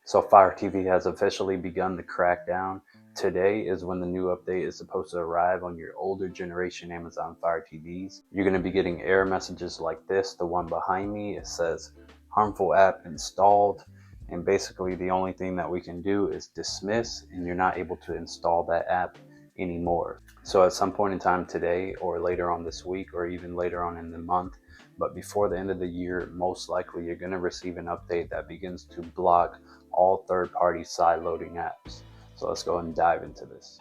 So Fire TV has officially begun the crackdown. Today is when the new update is supposed to arrive on your older generation Amazon Fire TVs. You're going to be getting error messages like this, the one behind me. It says harmful app installed, and basically the only thing that we can do is dismiss, and you're not able to install that app anymore. So at some point in time today, or later on this week, or even later on in the month, but before the end of the year, most likely you're going to receive an update that begins to block all third-party side loading apps. So let's go ahead and dive into this.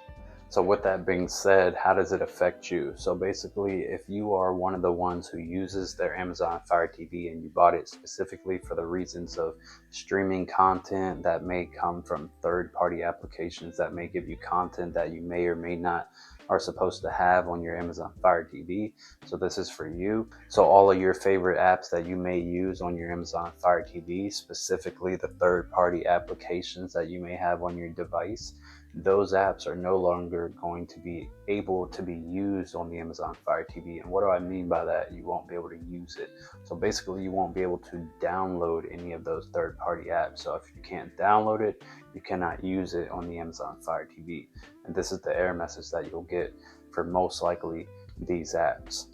So with that being said, how does it affect you? So basically, if you are one of the ones who uses their Amazon Fire TV and you bought it specifically for the reasons of streaming content that may come from third-party applications that may give you content that you may or may not are supposed to have on your Amazon Fire TV. So this is for you. So all of your favorite apps that you may use on your Amazon Fire TV, specifically the third-party applications that you may have on your device, those apps are no longer going to be able to be used on the Amazon Fire TV. And what do I mean by that? You won't be able to use it. So basically you won't be able to download any of those third-party apps. So if you can't download it, you cannot use it on the Amazon Fire TV. And this is the error message that you'll get for most likely these apps.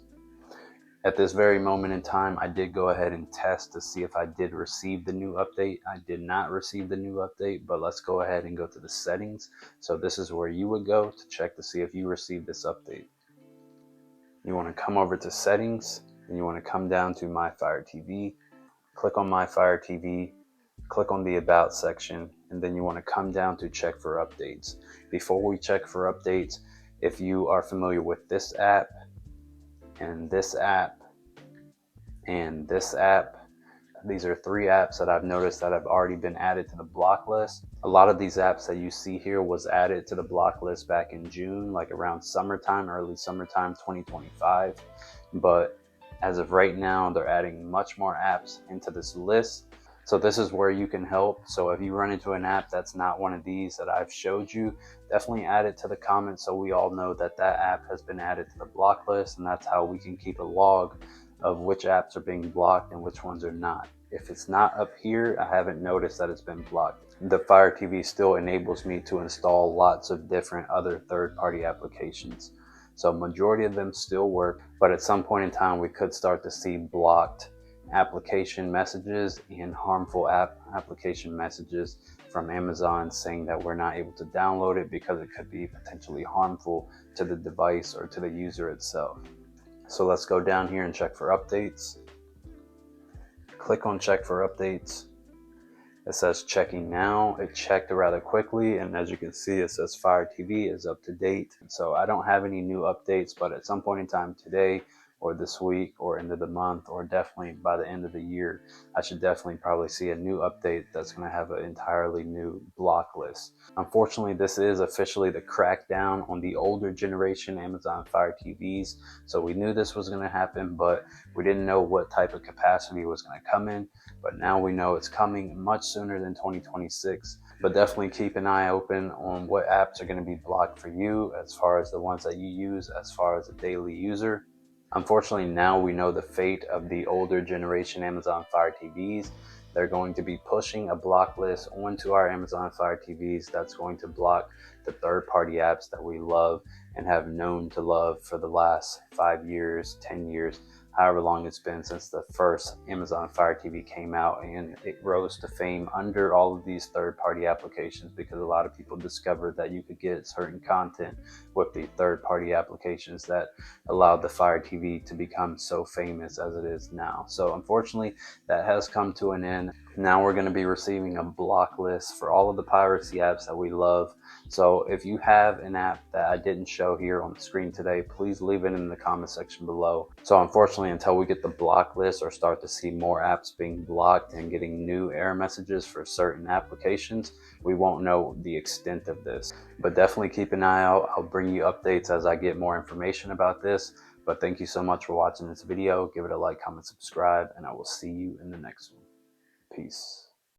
At this very moment in time, I did go ahead and test to see if I did receive the new update. I did not receive the new update, but let's go ahead and go to the settings. So this is where you would go to check to see if you received this update. You want to come over to settings, and you want to come down to My Fire TV, click on My Fire TV, click on the About section, and then you want to come down to check for updates. Before we check for updates, if you are familiar with this app, and this app, and this app, these are three apps that I've noticed that have already been added to the block list. A lot of these apps that you see here was added to the block list back in June, like around summertime, early summertime 2025. But as of right now, they're adding much more apps into this list. So this is where you can help. So if you run into an app that's not one of these that I've showed you, definitely add it to the comments so we all know that that app has been added to the block list, and that's how we can keep a log of which apps are being blocked and which ones are not. If it's not up here, I haven't noticed that it's been blocked. The Fire TV still enables me to install lots of different other third-party applications. So majority of them still work, but at some point in time, we could start to see blocked application messages and harmful application messages from Amazon saying that we're not able to download it because it could be potentially harmful to the device or to the user itself. So let's go down here and check for updates. Click on check for updates. It says checking now. It checked rather quickly, and as you can see, it says Fire TV is up to date. So I don't have any new updates, but at some point in time today, or this week, or end of the month, or definitely by the end of the year, I should definitely probably see a new update that's going to have an entirely new block list. Unfortunately, this is officially the crackdown on the older generation Amazon Fire TVs. So we knew this was going to happen, but we didn't know what type of capacity was going to come in. But now we know it's coming much sooner than 2026. But definitely keep an eye open on what apps are going to be blocked for you, as far as the ones that you use, as far as a daily user. Unfortunately, now we know the fate of the older generation Amazon Fire TVs. They're going to be pushing a block list onto our Amazon Fire TVs that's going to block the third-party apps that we love and have known to love for the last 5 years, 10 years, however long it's been since the first Amazon Fire TV came out, and it rose to fame under all of these third-party applications because a lot of people discovered that you could get certain content with the third-party applications that allowed the Fire TV to become so famous as it is now. So unfortunately, that has come to an end. Now we're going to be receiving a block list for all of the piracy apps that we love. So if you have an app that I didn't show here on the screen today, please leave it in the comment section below. So unfortunately, until we get the block list or start to see more apps being blocked and getting new error messages for certain applications, we won't know the extent of this. But definitely keep an eye out. I'll bring you updates as I get more information about this. But thank you so much for watching this video. Give it a like, comment, subscribe, and I will see you in the next one. Peace.